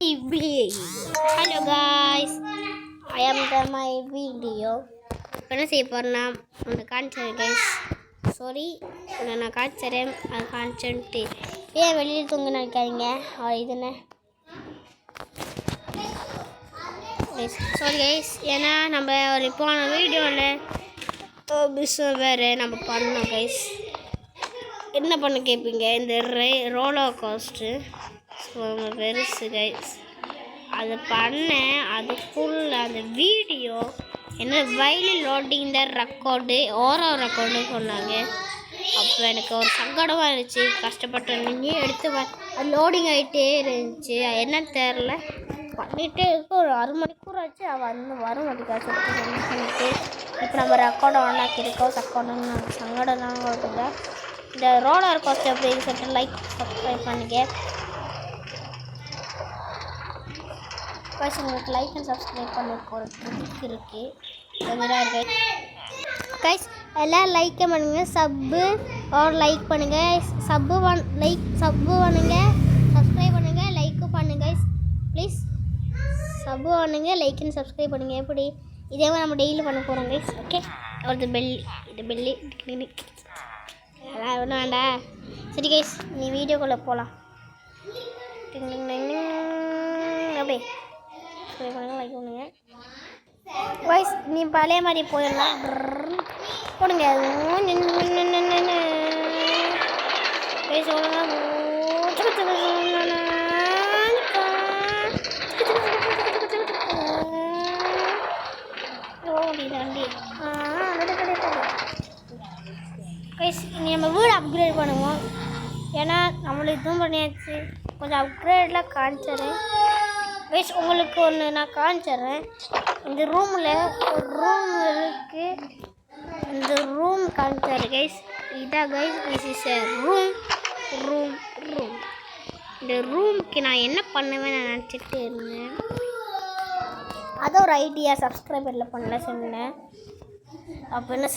Hello guys, I am done my video. என்ன செய்ய போறேன்னா உங்களுக்கு காமிச்சேன் guys. Sorry, நான் காமிச்சறேன் அது காமிச்சிட்டு ஏன் வெளியில தூங்க நினைக்காதீங்க. இது என்ன sorry guys, ஏன்னா நம்ம ஒரு போன வீடியோவில் பிஸ்னஸ் வேறு நம்ம பண்ணோம் guys. என்ன பண்ண கேட்பீங்க இந்த ரோலர் கோஸ்ட்டு பெருசு கைஸ் அது பண்ணேன். அதுக்குள்ள அந்த வீடியோ என்ன வயலில் லோடிங் த ரெக்கார்டு ரெக்கார்டு சொன்னாங்க. அப்போ எனக்கு ஒரு சங்கடமாக இருந்துச்சு. கஷ்டப்பட்டு நின்று எடுத்து அது லோடிங் ஆகிட்டே இருந்துச்சு. என்னன்னு தெரில பண்ணிகிட்டே இருக்க ஒரு 1/2 மணிக்கூர் ஆச்சு. வந்து வர மாட்டேங்காச்சு பண்ணிட்டு இப்போ நம்ம ரெக்கார்டை ஆனாக்கிருக்கோம். சங்கடம் தான் இருக்குங்க. இந்த ரோலர் கோஸ்டர் அப்படின்னு சொல்லிட்டு லைக் சப்ஸ்கிரைப் பண்ணிக்க உங்களுக்கு லைக் அண்ட் சப்ஸ்கிரைப் பண்ண ஒரு ட்ரிக் இருக்குது கைஸ். எல்லாம் லைக் பண்ணுங்க, சப்பு ஒரு லைக் பண்ணுங்க, சப்பு பண்ணுங்க, சப்ஸ்கிரைப் பண்ணுங்க, லைக்கும் பண்ணுங்க ப்ளீஸ். சப்பு பண்ணுங்க, லைக் அண்ட் சப்ஸ்கிரைப் பண்ணுங்க. எப்படி இதே மாதிரி நம்ம டெய்லி பண்ண போகிறோம் கைஸ். ஓகே ஒரு பெல்லி அதெல்லாம் ஒன்றும் வேண்டாம். சரி கைஸ், நீ வீடியோக்குள்ளே போகலாம். அப்படியே லைக் பண்ணுங்க வாய்ஸ். நீ பழைய மாதிரி போயிடலாம் போடுங்க நம்ம வீடு அப்கிரேட் பண்ணுவோம். ஏன்னா நம்மளுக்கு இதுவும் பண்ணியாச்சு. கொஞ்சம் அப்கிரேட்லாம் காமிச்சிடுறேன் கைஸ். உங்களுக்கு ஒன்று நான் காமிச்சிட்றேன். இந்த ரூமில் ஒரு ரூம் இருக்குது. இந்த ரூம் காமிச்சிட்றேன் கைஸ். இதான் guys, this is a room. இந்த ரூமுக்கு நான் என்ன பண்ணுவேன் நான் நினச்சிட்டு இருந்தேன். அதை ஒரு ஐடியா சப்ஸ்கிரைபரில் பண்ணல சொன்னேன். அப்போ என்ன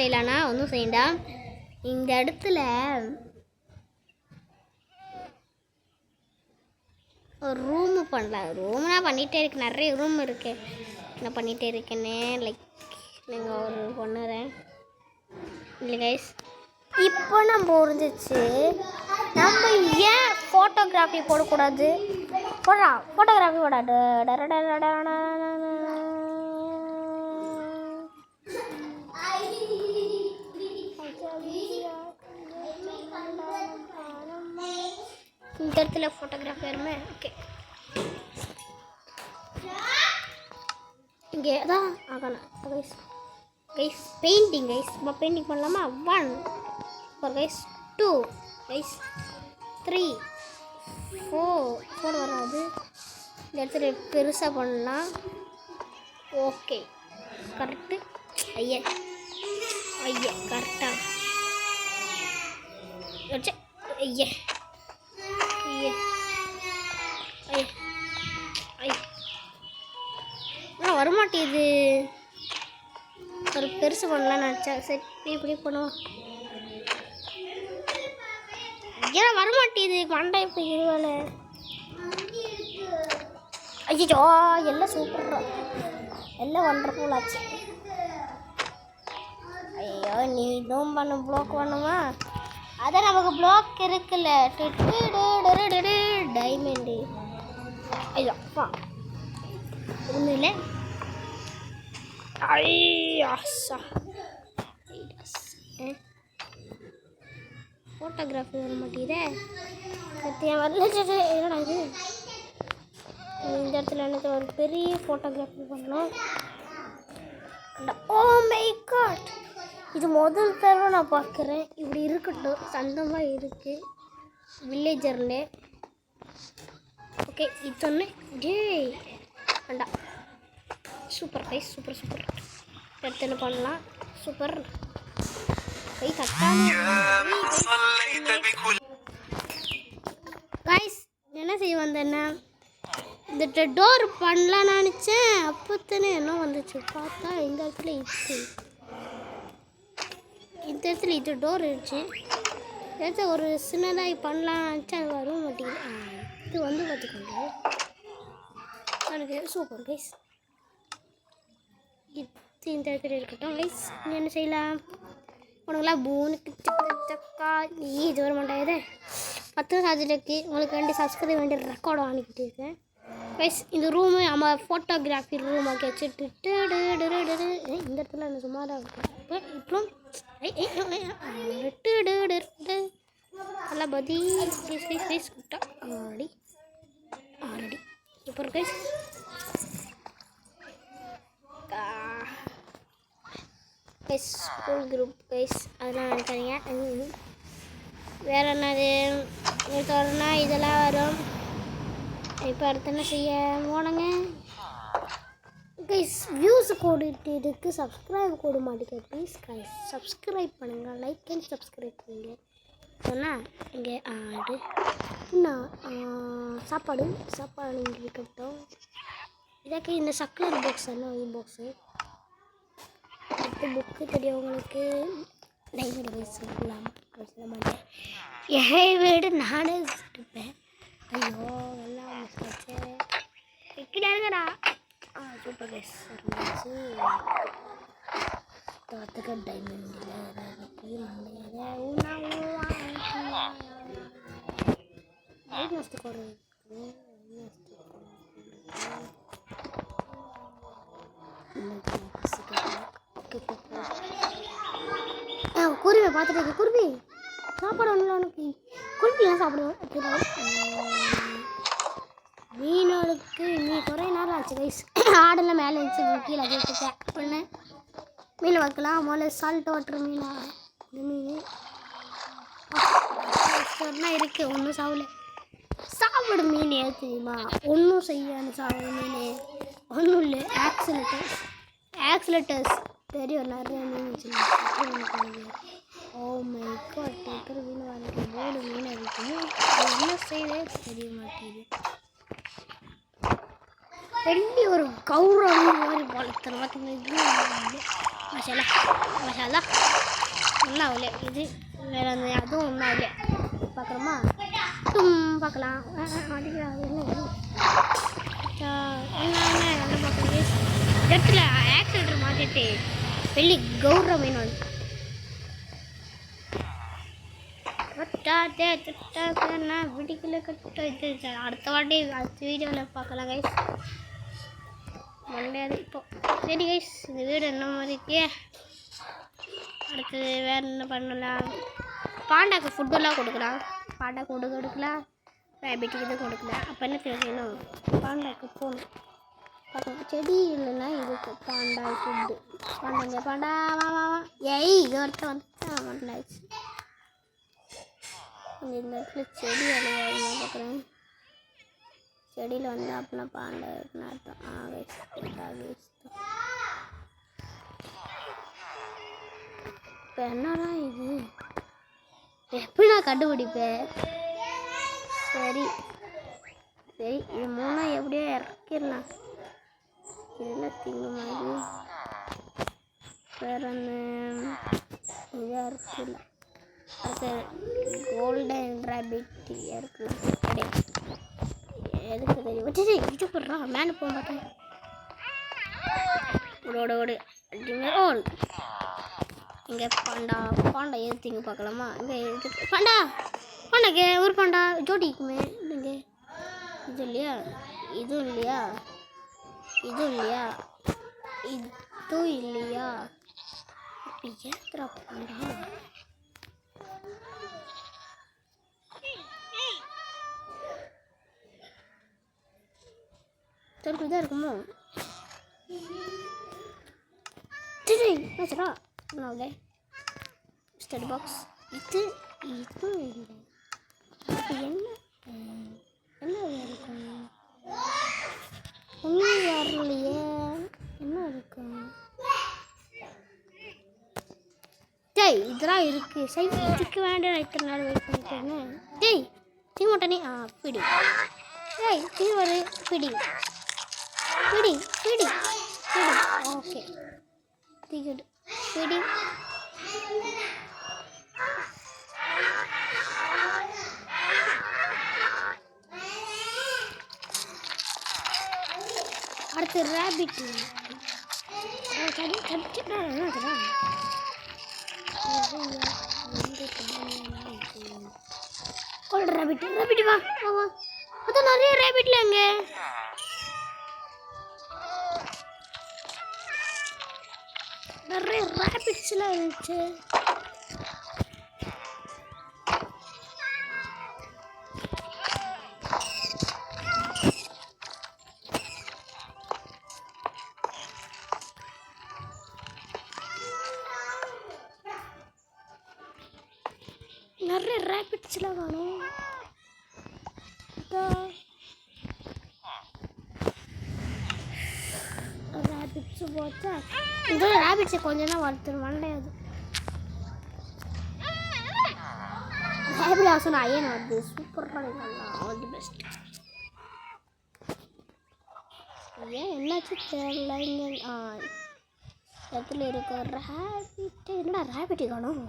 செய்யலான்னா ஒன்றும் செய்யண்டா. இந்த இடத்துல ஒரு ரூமு பண்ணலாம். ரூம்னா பண்ணிகிட்டே இருக்கு, நிறைய ரூம் இருக்கு. என்ன பண்ணிகிட்டே இருக்கேன்னு லைக் நீங்கள் ஒரு பண்ணுறேன் இல்லை கைஸ். இப்போ நம்ம புரிஞ்சிச்சு நம்ம ஏன் ஃபோட்டோகிராஃபி போடக்கூடாது. ஃபோட்டோகிராஃபி போடாது. இந்த இடத்துல ஃபோட்டோகிராஃபி வருமே. ஓகே இங்கே தான் ஆகணும் கைஸ். Painting guys. நம்ம பெயிண்டிங் பண்ணலாமா? 1 கைஸ், 2 கைஸ், 3 4 வராது. இந்த இடத்துல பெருசாக பண்ணலாம். Okay correct. ஐயா கரெக்டாக வச்சு ஐயா வரமாட்டேது. ஒரு பெருசு பண்ணலாம் நினச்சா. சரி இப்படி பண்ணுவோம். ஏன்னா வரமாட்டேது மண்டை. இப்போ இதுவேளை ஐயோ எல்லாம் சூப்பராக எல்லாம் ஒண்டர்ஃபுல் ஆச்சு. ஐயோ நீ இதுவும் பண்ண ப்ளாக் பண்ணுமா? அதான் நமக்கு ப்ளாக் இருக்குல்ல டைமண்டு. ஐயோ அப்பா ஒன்றும் இல்லை. ஃபோட்டோகிராஃபி வர மாட்டேங்குதே. சத்தியம் வரல. என்னடா இது? இந்த இடத்துல எனக்கு ஒரு பெரிய ஃபோட்டோகிராஃபி பண்ணணும். ஓ மை காட், இது முதல் தடவை நான் பார்க்குறேன். இப்படி இருக்கட்டும், சந்தமாக இருக்குது வில்லேஜரில். ஓகே இது ஒன்று வேண்டா. சூப்பர் கைஸ், சூப்பர் எடுத்து பண்ணலாம். சூப்பர் கை கைஸ். என்ன செய்ய வந்தேன்னா இந்த டோர் பண்ணலான்னு நினச்சேன். அப்போத்தானே என்ன வந்துச்சு பார்த்தா இந்த இடத்துல இது டோர் இருந்துச்சு. ஏதாச்சும் ஒரு சின்னதாக பண்ணலாம் நினச்சா அது வர மாட்டேங்குது. இது வந்து பார்த்துக்கோங்க எனக்கு சூப்பர் கைஸ். இது இந்த இடத்துல இருக்கட்டும் கைஸ். நீங்கள் என்ன செய்யலாம் உனக்குலாம் பூனுக்கு சக்கா நீ இது வர மாட்டேங்குது 10 சார்ஜருக்கு உங்களுக்கு வேண்டி சப்ஸ்கிரைப் வேண்டிய ரெக்கார்டு வாங்கிக்கிட்டு இருக்கேன் கைஸ். இந்த ரூமு நம்ம ஃபோட்டோகிராஃபி ரூம் ஆக்கி வச்சுட்டு இந்த இடத்துல என்ன சும்மா தான் இருக்கும். இப்போ நல்லா பதி ஃபேஸ் விட்டா ஆடி already super guys. Guys school group guys அதெல்லாம் நினைக்காதீங்க. வேறு என்னது தொடர்னா இதெல்லாம் வரும். இப்போ அடுத்து என்ன செய்ய போனங்க கைஸ். வியூஸ் கோடு இதுக்கு சப்ஸ்கிரைப் கோடு மாட்டேங்க ப்ளீஸ் கைஸ். சப்ஸ்கிரைப் பண்ணுங்கள், லைக் அண்ட் சப்ஸ்கிரைப் பண்ணுங்கள். சொன்னால் இங்கே ஆடு இன்னும் சாப்பாடு இங்கே இருக்கட்டும். இதாக்கி இந்த சக்கரை பாக்ஸ் எல்லாம் பாக்ஸு புக்கு தெரியும் உங்களுக்கு. டைமண்ட் வைஸ் சொல்லலாம் சொல்ல மாட்டேன். என் வீடு நானே இருப்பேன். ஐயோ எல்லாம் கிடையாதுடா. சூப்பர் கைஸ் இருந்துச்சு. தோத்துக்க டைமண்ட் குருவி பார்த்துட்டு குருவி சாப்பாடு ஒன்றும் உனக்கு குருவிலாம் சாப்பிடுவேன். மீனோளுக்கு நீ குறைய நேரம் ஆச்சு கைஸ். ஆடெல்லாம் மேலே இருந்துச்சு கீழே கேட்டுட்டேன் பண்ணு. மீன் வைக்கலாம் முதல்ல சால்ட் வாட்டர் மீனா. இந்த மீன் இருக்குது ஒன்றும் சாப்பிடல. சாப்பிடு மீன் ஏது தெரியுமா ஒன்றும் செய்யாது. சாப்பிடு மீன் ஒன்றும் இல்லை. ஆக்சிலேட்டர்ஸ் தெரியும் நிறைய மீன் வச்சுருக்கேன். ஓ மை காட் பேப்பர் மீன் வாங்கிட்டு போர்டு மீன் இருக்குது. என்ன செய்யவே தெரிய மாட்டேங்குது. ரெண்டு ஒரு கௌரவ மாதிரி வளர்த்துற பார்த்தீங்கன்னா மசாலா ஒன்றும் ஆகல. இது வேறு அந்த அதுவும் ஒன்றும் ஆகல. பார்க்குறோமா பார்க்கலாம். என்ன பார்க்குறது இடத்துல ஆக்சிடென்ட் மாற்றிட்டு வெள்ளி கௌரவ மீன் வந்து விடிக்கல கட்ட. இது அடுத்த வாட்டி அடுத்த வீடியோவில் பார்க்கலாம் கைஸ். முடியாது இப்போ. சரி கைஸ் இந்த வீடு என்ன மாதிரிக்கே. அடுத்தது வேறு என்ன பண்ணலாம். பாண்டாக்கு ஃபுட்டெல்லாம் கொடுக்கலாம். பாண்டா கொடுக்கலாம். ரேபிட்டுக்கு இது கொடுக்கலாம். அப்போ என்ன செய்யணும் பாண்டாக்கு போகணும் பார்க்கணும். செடி இல்லைன்னா இதுக்கு பாண்டா ஃபுட்டு. பாண்டாங்க பாண்டா வா ஏய் இது ஒருத்த வந்து மண்டாச்சு. இந்த இடத்துல செடி அழகாக பார்க்குறேன். செடியில் வந்து அப்படின்னா பாண்டா இருக்குன்னு அர்த்தம். இப்போ என்னடா இது எப்படி நான் கண்டுபிடிப்பேன். சரி இது மூணா எப்படியோ இறக்கிடலாம். இதெல்லாம் திங்க மாதிரி வேற ஒன்று இதாக இருக்குல்ல. அடுத்து கோல்டன் ரேபிட் இருக்குது. எதுக்கு தெரியும் இது போடுறா மேலே போக மாட்டேன். ஓடு ஓடு இங்கே பாண்டா ஏற்றிங்க பார்க்கலாமா. இங்கே எதுக்கு பாண்டாக்கு ஒரு பாண்டா ஜோடிக்குமே. இல்லைங்க இது இல்லையா இதுவும் இல்லையா ஏத்துறா பாண்டா. திருப்பி தான் இருக்குமோ சரா ஓகே. ஸ்டடி பாக்ஸ் இது இல்லை. என்ன இருக்கும் ஒன்றும் வரலையே. என்ன இருக்கும் இதெல்லாம் இருக்கு. சரி இதுக்கு வேண்டாம். இத்தனை நாள் வெயிட் பண்ணிட்டேன்னு தீ மாட்டனே. பிடி தீ ஒரு பிடி ஓகே தீக்குடு பிடி. அடுத்து ரேபிட் ரேபிட் வா வா அதான் நிறைய ரேபிட்ல அங்க நிறைய ரேபிட்ஸ்லாம் இருந்துச்சு. நிறைய ரேபிட்ஸ்லாம் காணும். ரேபிட்ஸ் பார்த்தா இந்த ரேபிட்ஸை கொஞ்சம் தான் வளர்த்துரு மண்டையாது. ரேபிட் ஆசனம் ஐயன் வருது சூப்பராக ஆல் தி பெஸ்ட். ஏன் என்னாச்சு தெரியல. இங்கே இடத்துல இருக்க ரேபிட் என்னடா ரேபிட் காணும்.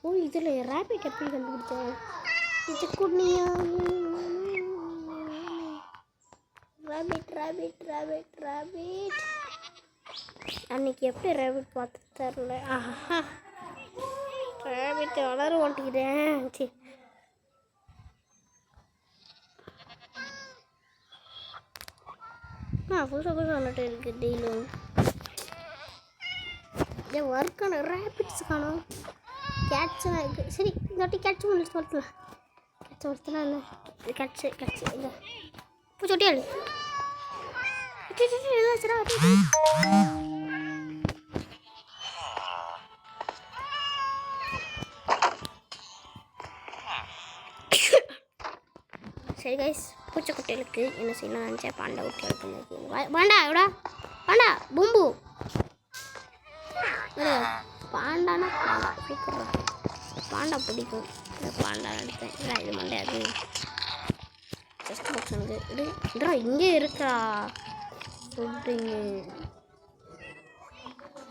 ஓ இதில் ரேபிட் எப்படி கண்டுபிடிச்சேன். இது குனியா ரேபிட் ரேபிட் ரேபிட் ரேபிட் அன்னைக்கு எப்படி ரேபிட் பார்த்து தரல. ஆஹா ரேபிட் வளர ஓட்டிக்கிறேன். சரி புதுசாக புதுசாக வந்துட்டு இருக்கு டெய்லியும். ஏன் ஒர்க்கான ரேபிட்ஸ் காணும். கேட்ஸ்லாம் இருக்குது. சரி இந்த வாட்டி கேட்ச் முடிச்சு வளர்த்தலாம். கேட்ச் வளர்த்தலாம் இல்லை கேட்ச் இல்லை பூச்சொட்டியாள் சரி கைஸ் பூச்சக்குட்டிகளுக்கு என்ன செய்யணும் நினச்சேன். பாண்டா குட்டிகளுக்கு பாண்டா எவ்வளோ பாண்டா பூம்பு பாண்டானா பாண்டா சூப்பராக பாண்டா பிடிக்கும். பாண்டா எடுத்தேன் இது மண்டையாது செஸ்ட் பாக்ஸ் எனக்கு இதுடா இங்கே இருக்கா.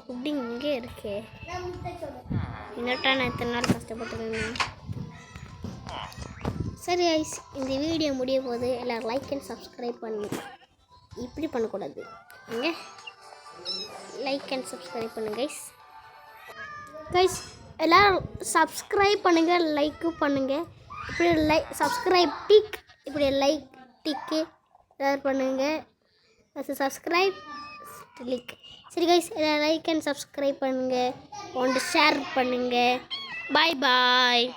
புட்டிங் இங்கே இருக்கே. இன்னட்டா நான் இத்தனை நாள் கஷ்டப்பட்டுருந்தேன். சரி ஐஸ் இந்த வீடியோ முடிய போது எல்லோரும் லைக் அண்ட் சப்ஸ்கிரைப் பண்ணு. இப்படி பண்ணக்கூடாது. இங்கே லைக் அண்ட் சப்ஸ்கிரைப் பண்ணுங்க கைஸ். கைஸ் எல்லோரும் சப்ஸ்கிரைப் பண்ணுங்கள் லைக்கும் பண்ணுங்கள். இப்படி சப்ஸ்கிரைப் டிக் இப்படி லைக் டிக்கு எல்லோரும் பண்ணுங்கள். Subscribe click. சரி கைஸ் எல்லோரும் லைக் அண்ட் சப்ஸ்கிரைப் பண்ணுங்கள். ஒன்று ஷேர் பண்ணுங்கள். பாய் பாய்.